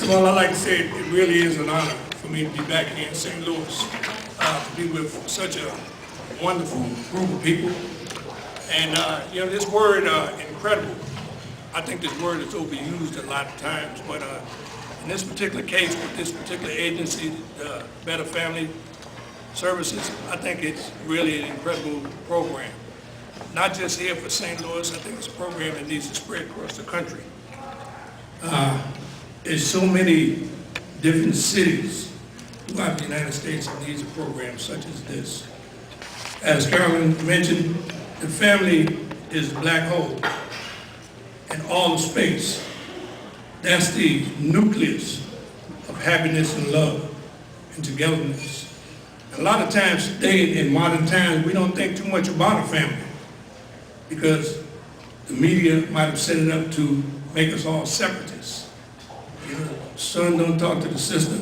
First of all, I'd like to say it really is an honor for me to be back here in St. Louis, to be with such a wonderful group of people. And, this word, incredible, I think this word is overused a lot of times, but in this particular case, with this particular agency, Better Family Services, I think it's really an incredible program. Not just here for St. Louis, I think it's a program that needs to spread across the country. There's so many different cities throughout the United States that needs a program such as this. As Carolyn mentioned, the family is a black hole and all of space. That's the nucleus of happiness and love and togetherness. A lot of times today, in modern times, we don't think too much about a family because the media might have set it up to make us all separatists. The son don't talk to the sister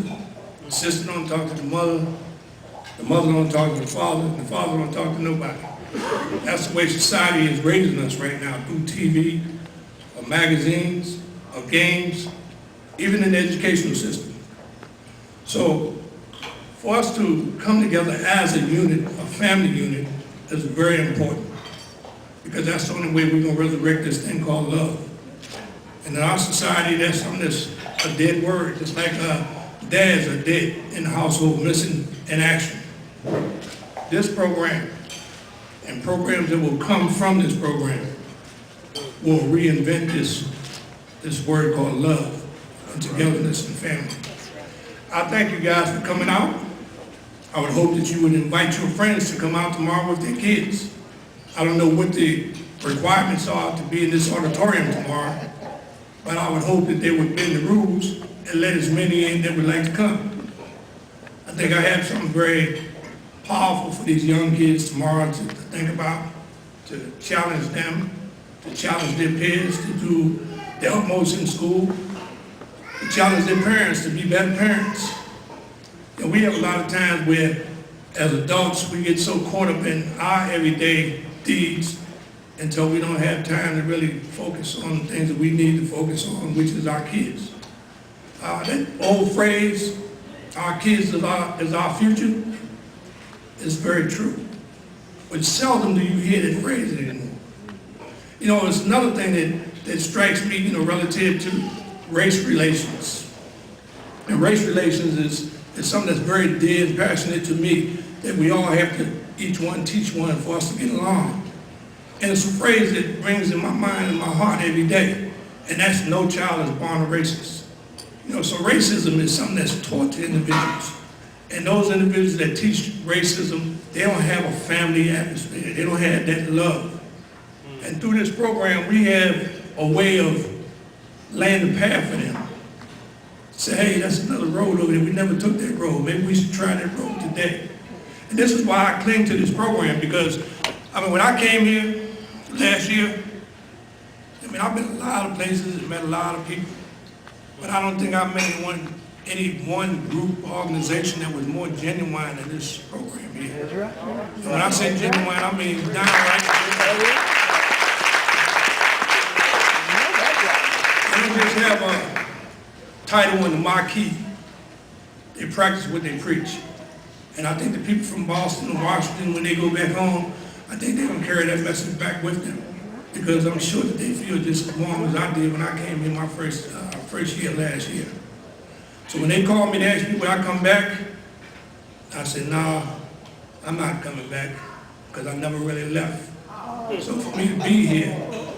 don't talk to the mother don't talk to the father don't talk to nobody. That's the way society is raising us right now, through TV, or magazines, or games, even in the educational system. So, for us to come together as a unit, a family unit, is very important. Because that's the only way we're going to resurrect this thing called love. And in our society, that's something that's a dead word, just like dads are dead in the household, missing in action. This program and programs that will come from this program will reinvent this word called love and togetherness and family. I thank you guys for coming out. I would hope that you would invite your friends to come out tomorrow with their kids. I don't know what the requirements are to be in this auditorium tomorrow, but I would hope that they would bend the rules and let as many in that would like to come. I think I have something very powerful for these young kids tomorrow to think about, to challenge them, to challenge their peers, to do their utmost in school, to challenge their parents to be better parents. And we have a lot of times where, as adults, we get so caught up in our everyday deeds until we don't have time to really focus on the things that we need to focus on, which is our kids. That old phrase, our kids is our future, is very true. But seldom do you hear that phrase anymore. It's another thing that strikes me, relative to race relations. And race relations is something that's very dear and passionate to me, that we all have to each one teach one for us to get along. And it's a phrase that brings in my mind and my heart every day, and that's no child is born a racist. So racism is something that's taught to individuals. And those individuals that teach racism, they don't have a family atmosphere. They don't have that love. And through this program, we have a way of laying the path for them. Say, hey, that's another road over there. We never took that road. Maybe we should try that road today. And this is why I cling to this program, because, when I came here last year, I've been a lot of places and met a lot of people, but I don't think I've met any one group or organization that was more genuine than this program here. That's right. And when I say genuine, I mean downright. They don't just have a title in the marquee. They practice what they preach. And I think the people from Boston and Washington, when they go back home, I think they're going to carry that message back with them. Because I'm sure that they feel just as warm as I did when I came in my first year last year. So when they called me to ask me would I come back, I said, nah, I'm not coming back, because I never really left. So for me to be here,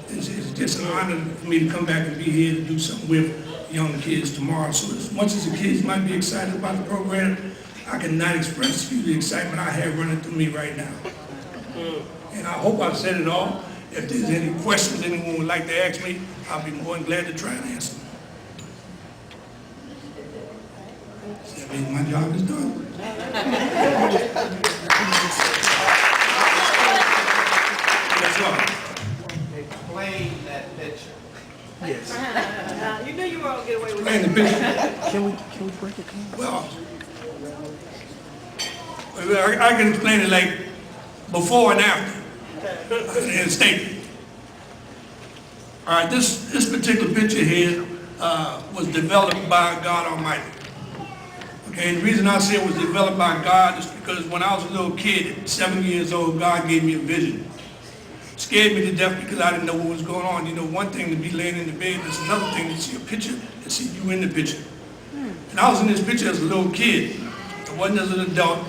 it's just an honor for me to come back and be here to do something with young kids tomorrow. So as much as the kids might be excited about the program, I cannot express to you the excitement I have running through me right now. And I hope I've said it all. If there's any questions anyone would like to ask me, I'll be more than glad to try and answer them. So that means my job is done. That's all. Explain that picture. Yes. You knew you were going to get away with Explain the picture. Can we break it down? Well, I can explain it like before and after in a statement. All right, this particular picture here was developed by God Almighty. Okay, and the reason I say it was developed by God is because when I was a little kid, at 7 years old, God gave me a vision. Scared me to death because I didn't know what was going on. You know, one thing to be laying in the bed, it's another thing to see a picture and see you in the picture. And I was in this picture as a little kid. It wasn't as an adult.